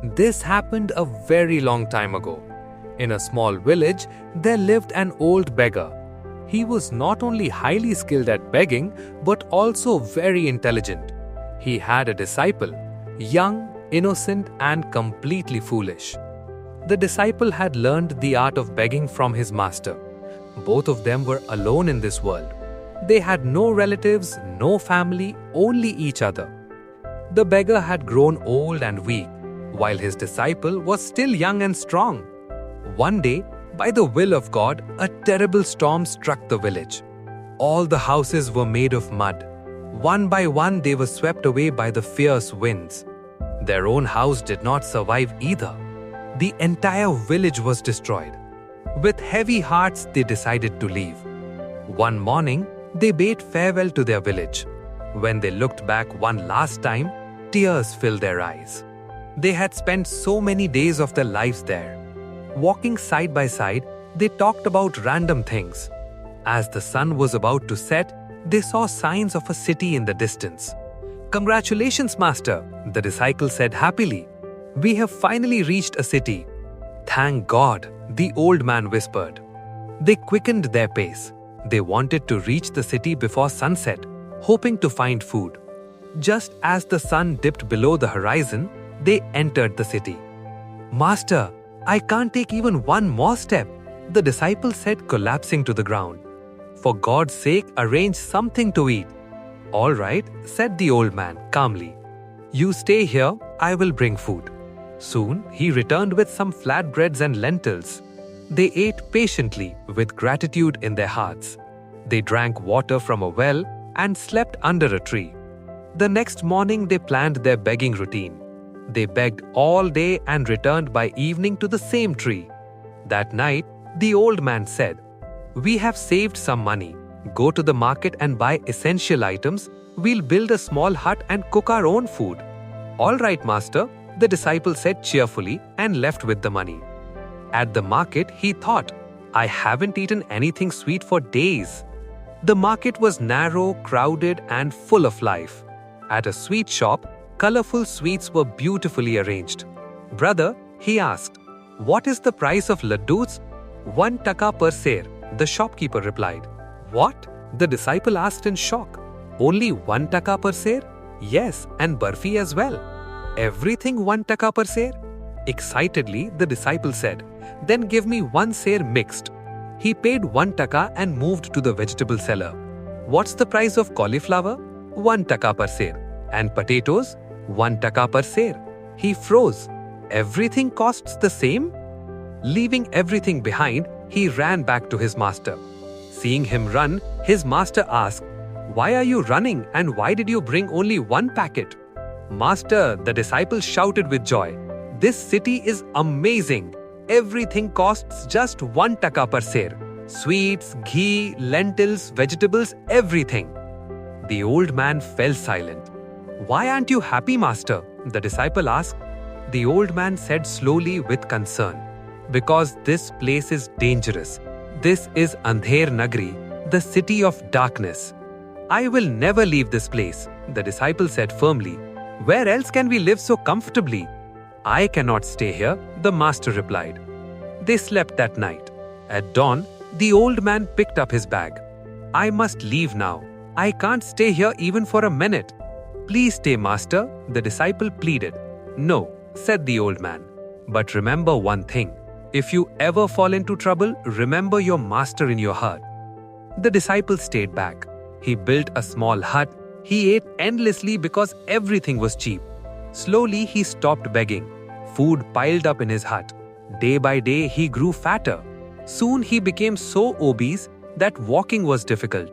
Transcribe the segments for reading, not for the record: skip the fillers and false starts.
This happened a very long time ago. In a small village, there lived an old beggar. He was not only highly skilled at begging, but also very intelligent. He had a disciple, young, innocent, and completely foolish. The disciple had learned the art of begging from his master. Both of them were alone in this world. They had no relatives, no family, only each other. The beggar had grown old and weak, while his disciple was still young and strong. One day, by the will of God, a terrible storm struck the village. All the houses were made of mud. One by one, they were swept away by the fierce winds. Their own house did not survive either. The entire village was destroyed. With heavy hearts, they decided to leave. One morning, they bade farewell to their village. When they looked back one last time, tears filled their eyes. They had spent so many days of their lives there. Walking side by side, they talked about random things. As the sun was about to set, they saw signs of a city in the distance. "Congratulations, master," the disciple said happily. "We have finally reached a city." "Thank God," the old man whispered. They quickened their pace. They wanted to reach the city before sunset, hoping to find food. Just as the sun dipped below the horizon, they entered the city. "Master, I can't take even one more step," the disciple said, collapsing to the ground. "For God's sake, arrange something to eat." "All right," said the old man calmly. "You stay here, I will bring food." Soon, he returned with some flatbreads and lentils. They ate patiently, with gratitude in their hearts. They drank water from a well and slept under a tree. The next morning, they planned their begging routine. They begged all day and returned by evening to the same tree. That night, the old man said, "We have saved some money. Go to the market and buy essential items. We'll build a small hut and cook our own food." "All right, master," the disciple said cheerfully and left with the money. At the market, he thought, "I haven't eaten anything sweet for days." The market was narrow, crowded, and full of life. At a sweet shop, colorful sweets were beautifully arranged. "Brother," he asked, "what is the price of laddus?" "1 taka per ser," the shopkeeper replied. "What?" the disciple asked in shock. "Only 1 taka per ser?" "Yes, and barfi as well." "Everything 1 taka per ser?" Excitedly, the disciple said, "Then give me 1 ser mixed." He paid 1 taka and moved to the vegetable seller. "What's the price of cauliflower?" 1 taka per ser. "And potatoes?" 1 taka per ser. He froze. "Everything costs the same?" Leaving everything behind, he ran back to his master. Seeing him run, his master asked, "Why are you running and why did you bring only 1 packet?" "Master," the disciple shouted with joy, "this city is amazing. Everything costs just 1 taka per ser. Sweets, ghee, lentils, vegetables, everything." The old man fell silent. "Why aren't you happy, master?" the disciple asked. The old man said slowly with concern, "Because this place is dangerous. This is Andher Nagari, the city of darkness." "I will never leave this place," the disciple said firmly. "Where else can we live so comfortably?" "I cannot stay here," the master replied. They slept that night. At dawn, the old man picked up his bag. "I must leave now. I can't stay here even for a minute." "Please stay, master," the disciple pleaded. "No," said the old man. "But remember one thing. If you ever fall into trouble, remember your master in your heart." The disciple stayed back. He built a small hut. He ate endlessly because everything was cheap. Slowly, he stopped begging. Food piled up in his hut. Day by day, he grew fatter. Soon, he became so obese that walking was difficult.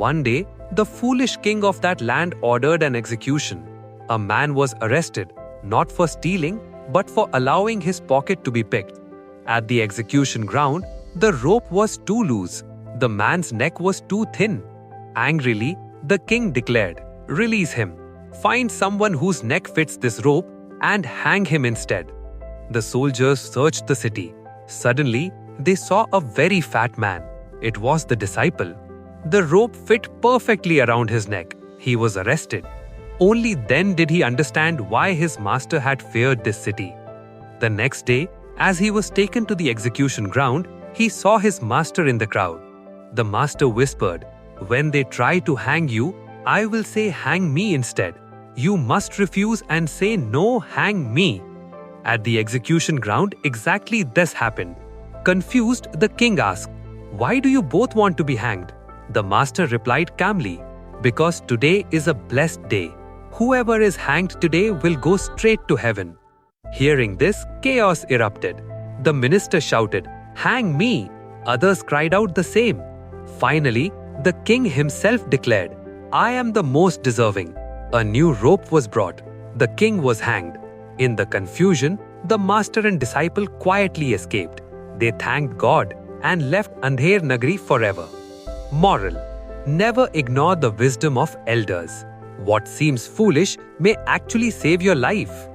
One day, the foolish king of that land ordered an execution. A man was arrested, not for stealing, but for allowing his pocket to be picked. At the execution ground, the rope was too loose. The man's neck was too thin. Angrily, the king declared, "Release him. Find someone whose neck fits this rope and hang him instead." The soldiers searched the city. Suddenly, they saw a very fat man. It was the disciple. The rope fit perfectly around his neck. He was arrested. Only then did he understand why his master had feared this city. The next day, as he was taken to the execution ground, he saw his master in the crowd. The master whispered, "When they try to hang you, I will say hang me instead. You must refuse and say no, hang me." At the execution ground, exactly this happened. Confused, the king asked, "Why do you both want to be hanged?" The master replied calmly, "Because today is a blessed day. Whoever is hanged today will go straight to heaven." Hearing this, chaos erupted. The minister shouted, "Hang me!" Others cried out the same. Finally, the king himself declared, "I am the most deserving." A new rope was brought. The king was hanged. In the confusion, the master and disciple quietly escaped. They thanked God and left Andher Nagari forever. Moral: never ignore the wisdom of elders. What seems foolish may actually save your life.